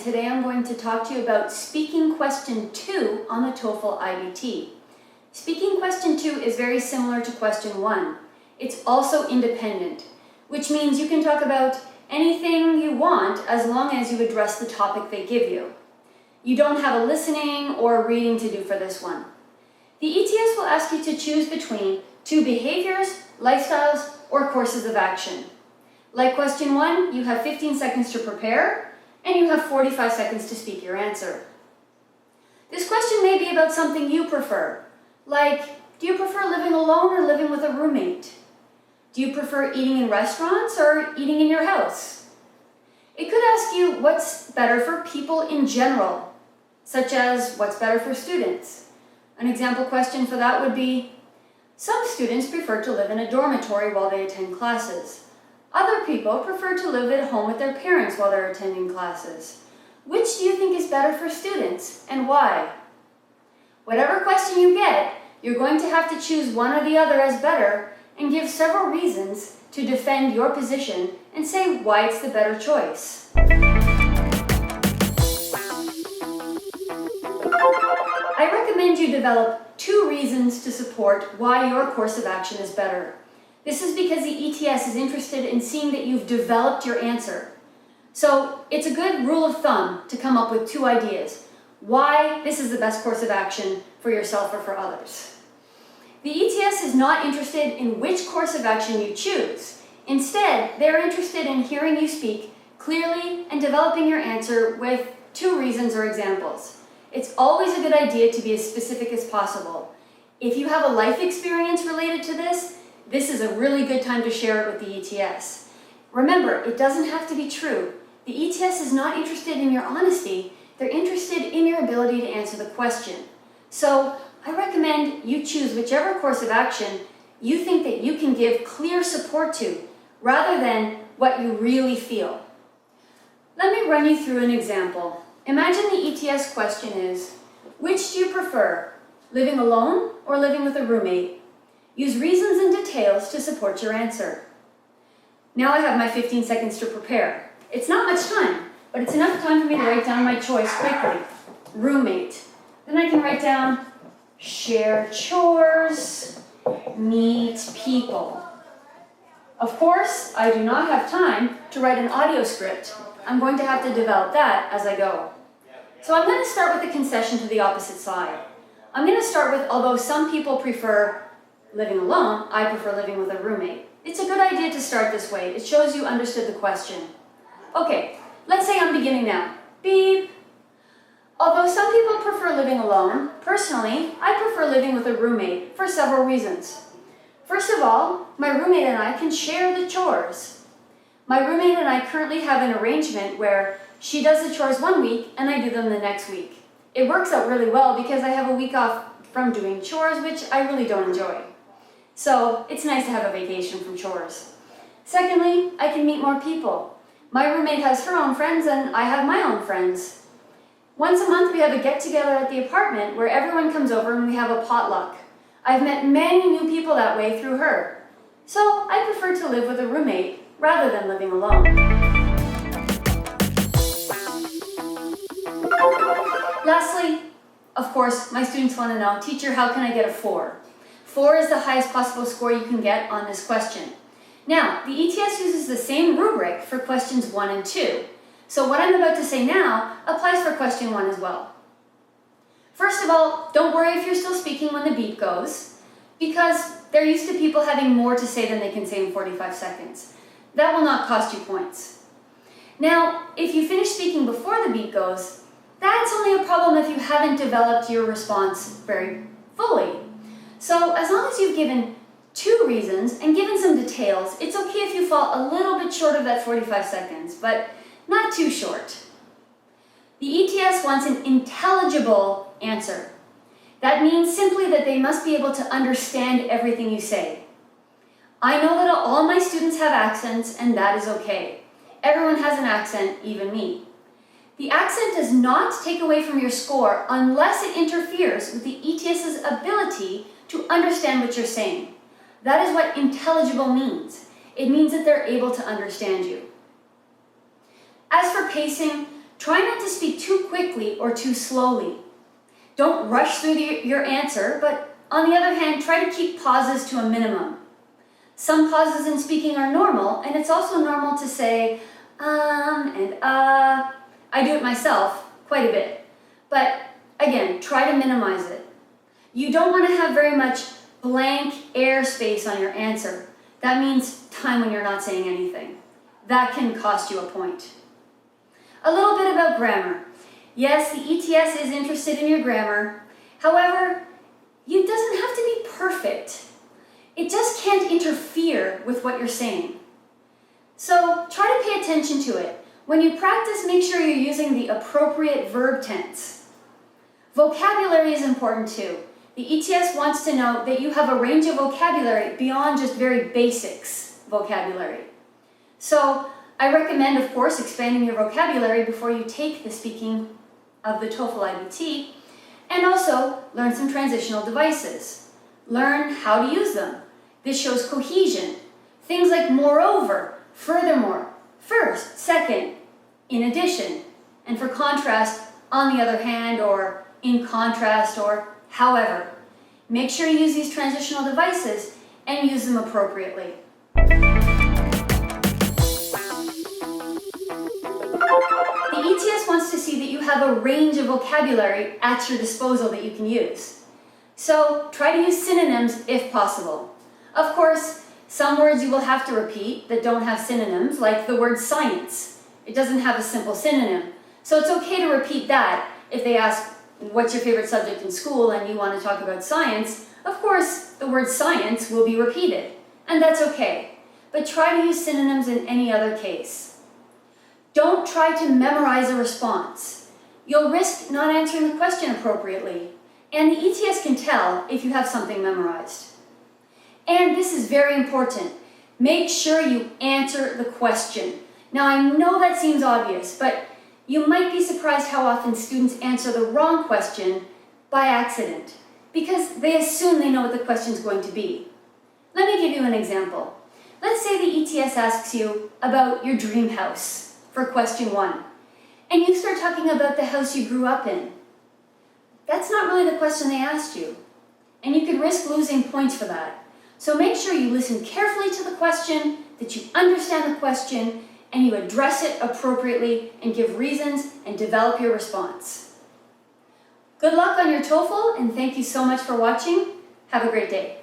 today I'm going to talk to you about speaking question 2 on the TOEFL IBT. Speaking question 2 is very similar to question 1. It's also independent, which means you can talk about anything you want as long as you address the topic they give you. You don't have a listening or reading to do for this one. The ETS will ask you to choose between 2 behaviors, lifestyles, or courses of action. Like question 1, you have 15 seconds to prepare, and you have 45 seconds to speak your answer. This question may be about something you prefer, like, do you prefer living alone or living with a roommate? Do you prefer eating in restaurants or eating in your house? It could ask you what's better for people in general, such as what's better for students. An example question for that would be, some students prefer to live in a dormitory while they attend classes. Other people prefer to live at home with their parents while they're attending classes. Which do you think is better for students, and why? Whatever question you get, you're going to have to choose one or the other as better and give several reasons to defend your position and say why it's the better choice. I recommend you develop 2 reasons to support why your course of action is better. This is because the ETS is interested in seeing that you've developed your answer. So it's a good rule of thumb to come up with 2 ideas, why this is the best course of action for yourself or for others. The ETS is not interested in which course of action you choose. Instead, they're interested in hearing you speak clearly and developing your answer with 2 reasons or examples. It's always a good idea to be as specific as possible. If you have a life experience related to this is a really good time to share it with the ETS. Remember, it doesn't have to be true. The ETS is not interested in your honesty, they're interested in your ability to answer the question. So I recommend you choose whichever course of action you think that you can give clear support to, rather than what you really feel. Let me run you through an example. Imagine the ETS question is, which do you prefer, living alone or living with a roommate? Use reasons and details to support your answer. Now I have my 15 seconds to prepare. It's not much time, but it's enough time for me to write down my choice quickly. Roommate. Then I can write down share chores, meet people. Of course, I do not have time to write an audio script. I'm going to have to develop that as I go. So I'm going to start with a concession to the opposite side. I'm going to start with, although some people prefer living alone, I prefer living with a roommate. It's a good idea to start this way. It shows you understood the question. Okay, let's say I'm beginning now. Beep. Although some people prefer living alone, personally, I prefer living with a roommate for several reasons. First of all, my roommate and I can share the chores. My roommate and I currently have an arrangement where she does the chores one week and I do them the next week. It works out really well because I have a week off from doing chores, which I really don't enjoy. So it's nice to have a vacation from chores. Secondly, I can meet more people. My roommate has her own friends and I have my own friends. Once a month we have a get-together at the apartment where everyone comes over and we have a potluck. I've met many new people that way through her. So I prefer to live with a roommate rather than living alone. Lastly, of course, my students want to know, teacher, how can I get a 4? 4 is the highest possible score you can get on this question. Now, the ETS uses the same rubric for questions 1 and 2. So what I'm about to say now applies for question 1 as well. First of all, don't worry if you're still speaking when the beep goes, because they're used to people having more to say than they can say in 45 seconds. That will not cost you points. Now, if you finish speaking before the beep goes, that's only a problem if you haven't developed your response very fully. So as long as you've given 2 reasons and given some details, it's okay if you fall a little bit short of that 45 seconds, but not too short. The ETS wants an intelligible answer. That means simply that they must be able to understand everything you say. I know that all my students have accents, and that is okay. Everyone has an accent, even me. The accent does not take away from your score unless it interferes with the ETS's ability to understand what you're saying. That is what intelligible means. It means that they're able to understand you. As for pacing, Try not to speak too quickly or too slowly. Don't rush through your answer, but on the other hand, try to keep pauses to a minimum. Some pauses in speaking are normal, and it's also normal to say, and I do it myself quite a bit. But again, try to minimize it. You don't want to have very much blank air space on your answer. That means time when you're not saying anything. That can cost you a point. A little bit about grammar. Yes, the ETS is interested in your grammar. However, it doesn't have to be perfect. It just can't interfere with what you're saying. So try to pay attention to it. When you practice, make sure you're using the appropriate verb tense. Vocabulary is important too. The ETS wants to know that you have a range of vocabulary beyond just very basics vocabulary. So I recommend, of course, expanding your vocabulary before you take the speaking of the TOEFL IBT, and also learn some transitional devices. Learn how to use them. This shows cohesion. Things like moreover, furthermore, first, second, in addition, and for contrast, on the other hand, or in contrast, or however. Make sure you use these transitional devices and use them appropriately. The ETS wants to see that you have a range of vocabulary at your disposal that you can use. So try to use synonyms if possible. Of course, some words you will have to repeat that don't have synonyms, like the word science. It doesn't have a simple synonym. So it's okay to repeat that if they ask, what's your favorite subject in school, and you want to talk about science. Of course, the word science will be repeated, and that's okay. But try to use synonyms in any other case. Don't try to memorize a response. You'll risk not answering the question appropriately, and the ETS can tell if you have something memorized. And this is very important. Make sure you answer the question. Now, I know that seems obvious, but you might be surprised how often students answer the wrong question by accident, because they assume they know what the question is going to be. Let me give you an example. Let's say the ETS asks you about your dream house for question 1, and you start talking about the house you grew up in. That's not really the question they asked you, and you could risk losing points for that. So make sure you listen carefully to the question, that you understand the question, and you address it appropriately and give reasons and develop your response. Good luck on your TOEFL, and thank you so much for watching. Have a great day.